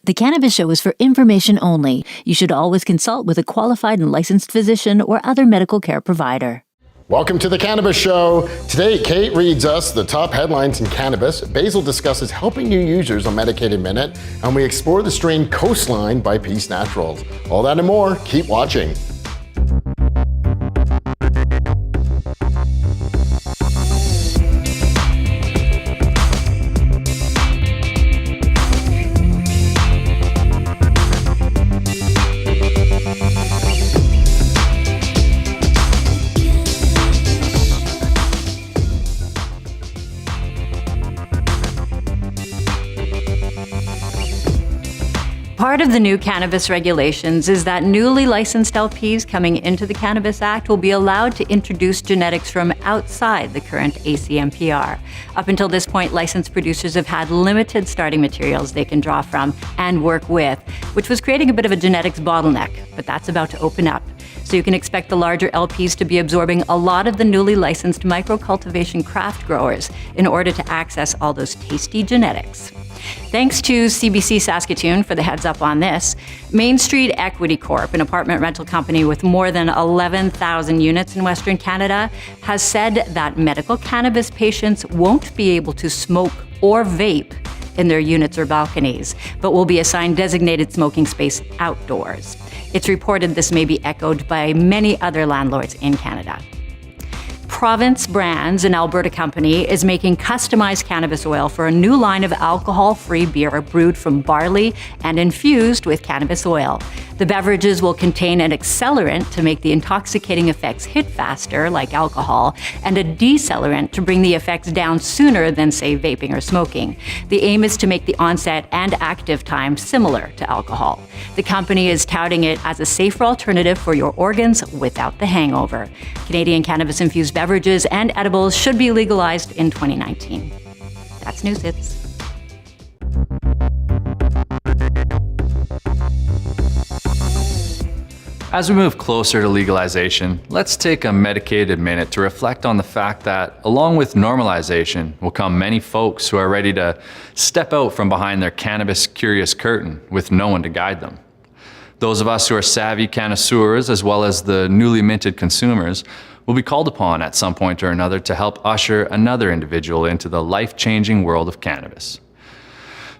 The Cannabis Show is for information only. You should always consult with a qualified and licensed physician or other medical care provider. Welcome to The Cannabis Show. Today, Kate reads us the top headlines in cannabis. Basil discusses helping new users on Medicated Minute, and we explore the strain Coastline by Peace Naturals. All that and more. Keep watching. Part of the new cannabis regulations is that newly licensed LPs coming into the Cannabis Act will be allowed to introduce genetics from outside the current ACMPR. Up until this point, licensed producers have had limited starting materials they can draw from and work with, which was creating a bit of a genetics bottleneck, but that's about to open up. So you can expect the larger LPs to be absorbing a lot of the newly licensed micro-cultivation craft growers in order to access all those tasty genetics. Thanks to CBC Saskatoon for the heads up on this, Main Street Equity Corp, an apartment rental company with more than 11,000 units in Western Canada, has said that medical cannabis patients won't be able to smoke or vape in their units or balconies, but will be assigned designated smoking space outdoors. It's reported this may be echoed by many other landlords in Canada. Province Brands, an Alberta company, is making customized cannabis oil for a new line of alcohol-free beer brewed from barley and infused with cannabis oil. The beverages will contain an accelerant to make the intoxicating effects hit faster, like alcohol, and a decelerant to bring the effects down sooner than, say, vaping or smoking. The aim is to make the onset and active time similar to alcohol. The company is touting it as a safer alternative for your organs without the hangover. Canadian cannabis-infused beverages and edibles should be legalized in 2019. That's News Hits. As we move closer to legalization, let's take a medicated minute to reflect on the fact that, along with normalization, will come many folks who are ready to step out from behind their cannabis-curious curtain with no one to guide them. Those of us who are savvy connoisseurs, as well as the newly minted consumers, will be called upon at some point or another to help usher another individual into the life-changing world of cannabis.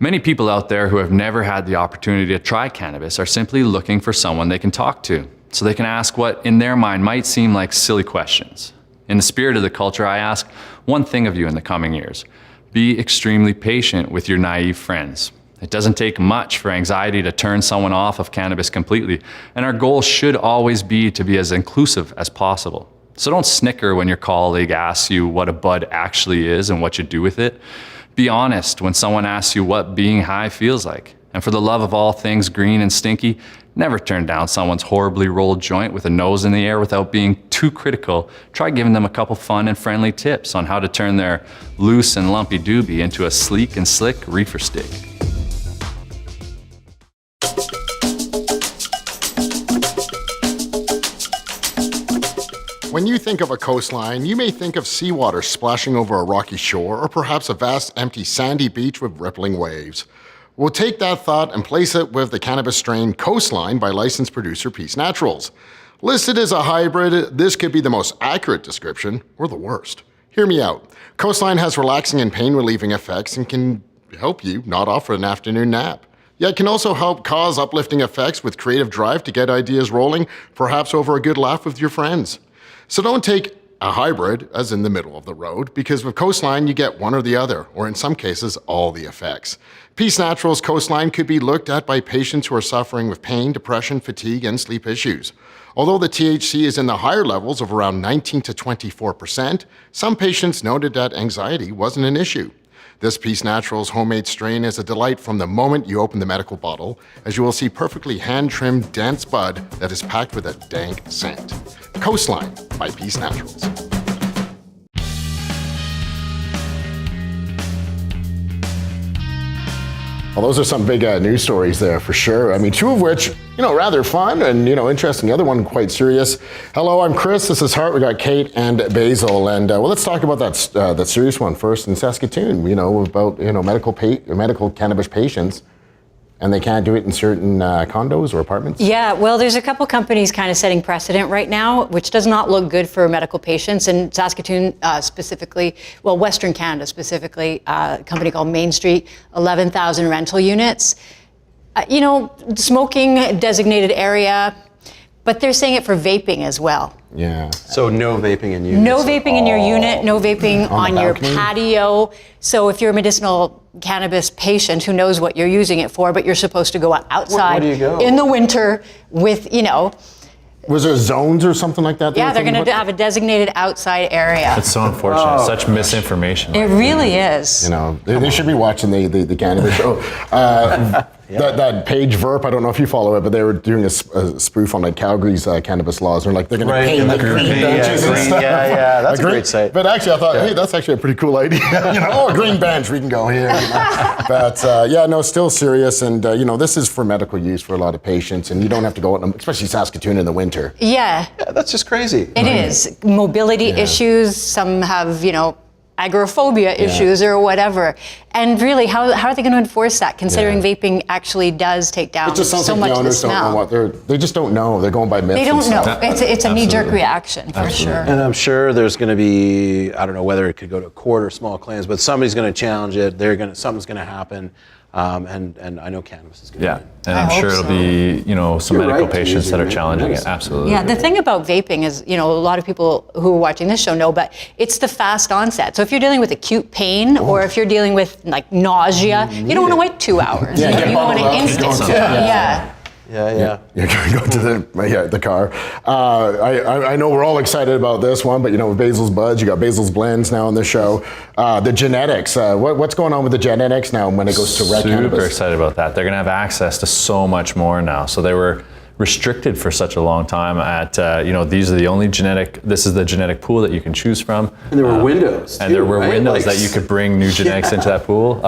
Many people out there who have never had the opportunity to try cannabis are simply looking for someone they can talk to, so they can ask what in their mind might seem like silly questions. In the spirit of the culture, I ask one thing of you in the coming years: be extremely patient with your naive friends. It doesn't take much for anxiety to turn someone off of cannabis completely, and our goal should always be to be as inclusive as possible. So don't snicker when your colleague asks you what a bud actually is and what you do with it. Be honest when someone asks you what being high feels like. And for the love of all things green and stinky, never turn down someone's horribly rolled joint with a nose in the air without being too critical. Try giving them a couple fun and friendly tips on how to turn their loose and lumpy doobie into a sleek and slick reefer stick. When you think of a coastline, you may think of seawater splashing over a rocky shore, or perhaps a vast, empty, sandy beach with rippling waves. We'll take that thought and place it with the cannabis strain Coastline by licensed producer Peace Naturals. Listed as a hybrid, this could be the most accurate description, or the worst. Hear me out. Coastline has relaxing and pain-relieving effects and can help you nod off for an afternoon nap. Yet can also help cause uplifting effects with creative drive to get ideas rolling, perhaps over a good laugh with your friends. So don't take a hybrid, as in the middle of the road, because with Coastline you get one or the other, or in some cases, all the effects. Peace Naturals Coastline could be looked at by patients who are suffering with pain, depression, fatigue, and sleep issues. Although the THC is in the higher levels of around 19 to 24%, some patients noted that anxiety wasn't an issue. This Peace Naturals homemade strain is a delight from the moment you open the medical bottle, as you will see perfectly hand-trimmed, dense bud that is packed with a dank scent. Coastline by Peace Naturals. Well, those are some big news stories there for sure. I mean, two of which, rather fun and, interesting. The other one quite serious. Hello, I'm Chris. This is Hart. We got Kate and Basil. And let's talk about that serious one first in Saskatoon, about, medical cannabis patients and they can't do it in certain condos or apartments? Yeah, well, there's a couple companies kind of setting precedent right now, which does not look good for medical patients. And Saskatoon specifically, well, Western Canada specifically, a company called Main Street, 11,000 rental units. Smoking designated area, but they're saying it for vaping as well. Yeah. So no vaping in units. No vaping in your unit, no vaping on your balcony? patio. So if you're a medicinal cannabis patient, who knows what you're using it for, but you're supposed to go outside Where do you go? in the winter with, Was there zones or something like that? yeah, they're going to have a designated outside area. It's so unfortunate. Such misinformation. It really is. They should be watching the cannabis show. That Page Verp, I don't know if you follow it, but they were doing a spoof on Calgary's cannabis laws. They're like, they're going to paint the green benches and stuff. Yeah, that's a great site. But actually, I thought, hey, that's actually a pretty cool idea. A green bench, we can go here. But still serious. And this is for medical use for a lot of patients, and you don't have to go out, especially Saskatoon in the winter. Yeah. That's just crazy. It is. Mobility issues. Some have, agoraphobia issues or whatever. And really, how are they going to enforce that, considering vaping actually does take down It just sounds so like much the of the owners don't know smell? they just don't know. They're going by myths. They don't and know. stuff. It's a knee-jerk reaction, for sure. And I'm sure there's going to be, I don't know whether it could go to court or small claims, but somebody's going to challenge it. Something's going to happen. And I know cannabis is going to Yeah, win. and I'm sure it'll be, some You're medical right to patients use that it, are right? challenging it. Medicine. Absolutely. Yeah, the thing about vaping is, a lot of people who are watching this show know, but it's the fast onset. So if you're dealing with acute pain or if you're dealing with nausea, you don't want to wait 2 hours. Yeah, you want bottled it up, instant. go to- Yeah. Yeah. You're going to go to the car. I know we're all excited about this one, but Basil's Buds, you got Basil's Blends now on the show. The genetics, what's going on with the genetics now when it goes to rec cannabis? Super excited about that. They're going to have access to so much more now. So they were restricted for such a long time at, these are the only this is the genetic pool that you can choose from. And there were windows. And there were right? windows that you could bring new genetics into that pool.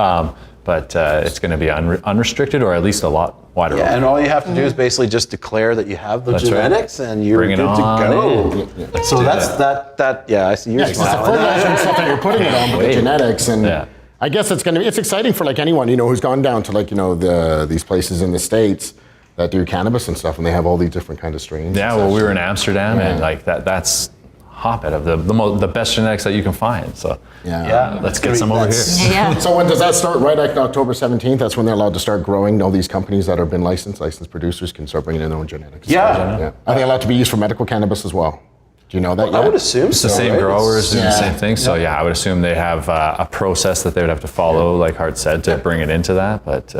But it's going to be unrestricted, or at least a lot wider. Yeah, and all you have to do is basically just declare that you have the That's genetics, and you're Bring it good to on go. in. So that's that. Yeah, I see you're It's the smiling. fertilizer and stuff that you're putting it on with the genetics, and I guess it's exciting for anyone who's gone down to these places in the States that do cannabis and stuff, and they have all these different kind of strains. Yeah, well, we were in Amsterdam, and that's hotbed of the best genetics that you can find. So let's get some over here. Yeah. So when does that start? Right at October 17th, that's when they're allowed to start growing. All these companies that have been licensed producers can start bringing in their own genetics. Yeah. Are they allowed to be used for medical cannabis as well? Do you know that yet? I would assume It's so. the same right? growers doing the same thing. So I would assume they have a process that they would have to follow, like Hart said, to bring it into that. But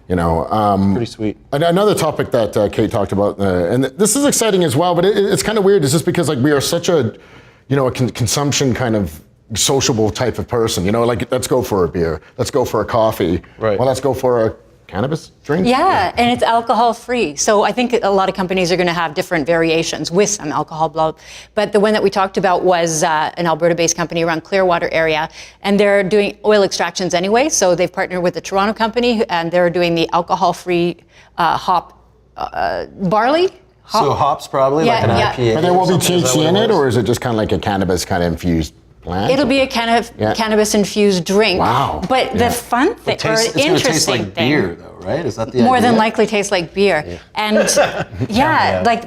Pretty sweet. Another topic that Kate talked about, and this is exciting as well, but it's kind of weird. It's just because we are such a consumption kind of sociable type of person. Let's go for a beer, let's go for a coffee. Right. Well, let's go for a cannabis drink. Yeah, and it's alcohol free. So I think a lot of companies are going to have different variations with some alcohol. But the one that we talked about was an Alberta-based company around Clearwater area, and they're doing oil extractions anyway. So they've partnered with the Toronto company, and they're doing the alcohol-free hop barley. So hops probably like an IPA. But there will be or something, is that THC what in it, was? or is it just kind of like a cannabis kind of infused plant? It'll be a kind of cannabis-infused drink. Wow. But the fun thing, or It's going to taste interesting like thing, beer, though, right? Is that the more idea? than likely tastes like beer. And like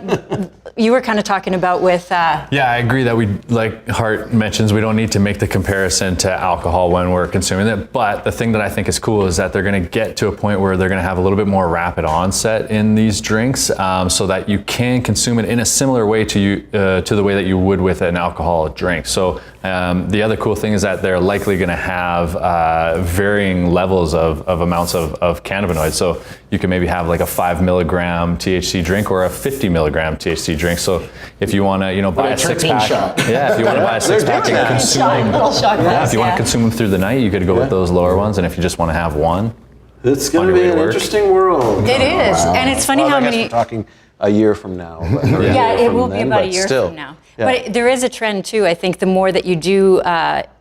you were kind of talking about with. yeah, I agree that like Hart mentions, we don't need to make the comparison to alcohol when we're consuming it. But the thing that I think is cool is that they're going to get to a point where they're going to have a little bit more rapid onset in these drinks, so that you can consume it in a similar way to the way that you would with an alcoholic drink. So the other cool thing is that they're likely going to have varying levels of amounts of cannabinoids. So you can maybe have like a 5 milligram THC drink or a 50 milligram THC drink. So if you want to, buy a terpene 6-pack, shot. if you want to buy a 6-pack doing and that. consume them, Little shot glass, if you want to consume them through the night, you could go with those lower ones. And if you just want to have one, It's going to on your be way an to work. interesting world. It is, and it's funny Well, how I guess many. we're talking a year from now. Yeah, it will be about a year still. from now. Yeah. But there is a trend too. I think the more that you do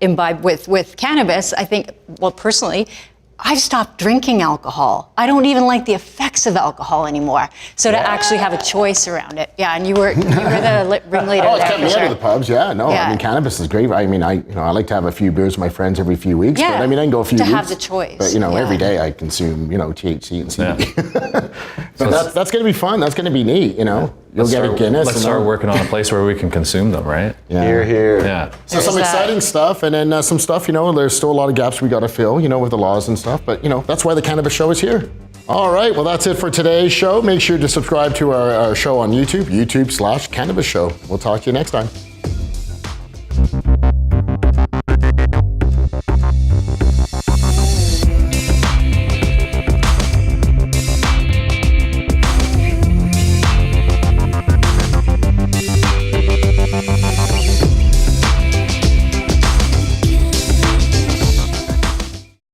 imbibe with cannabis, I think, well, personally, I've stopped drinking alcohol. I don't even like the effects of alcohol anymore. So to actually have a choice around it. Yeah, and you were the ringleader Oh, it's there. kept me out of the pubs, yeah. No, Yeah. I mean, cannabis is great. I mean, I like to have a few beers with my friends every few weeks. Yeah, But I mean, I can go a few to weeks. have the choice, But, yeah. every day I consume, THC and CBD. Yeah. But that's going to be fun. That's going to be neat, You'll get a Guinness. Let's and start all. working on a place where we can consume them, right? Yeah. Here. Yeah. So some There's that. exciting stuff, and then some stuff, there's still a lot of gaps we got to fill, with the laws and stuff. But, that's why the Cannabis Show is here. All right, well, that's it for today's show. Make sure to subscribe to our show on YouTube, YouTube/Cannabis Show. We'll talk to you next time.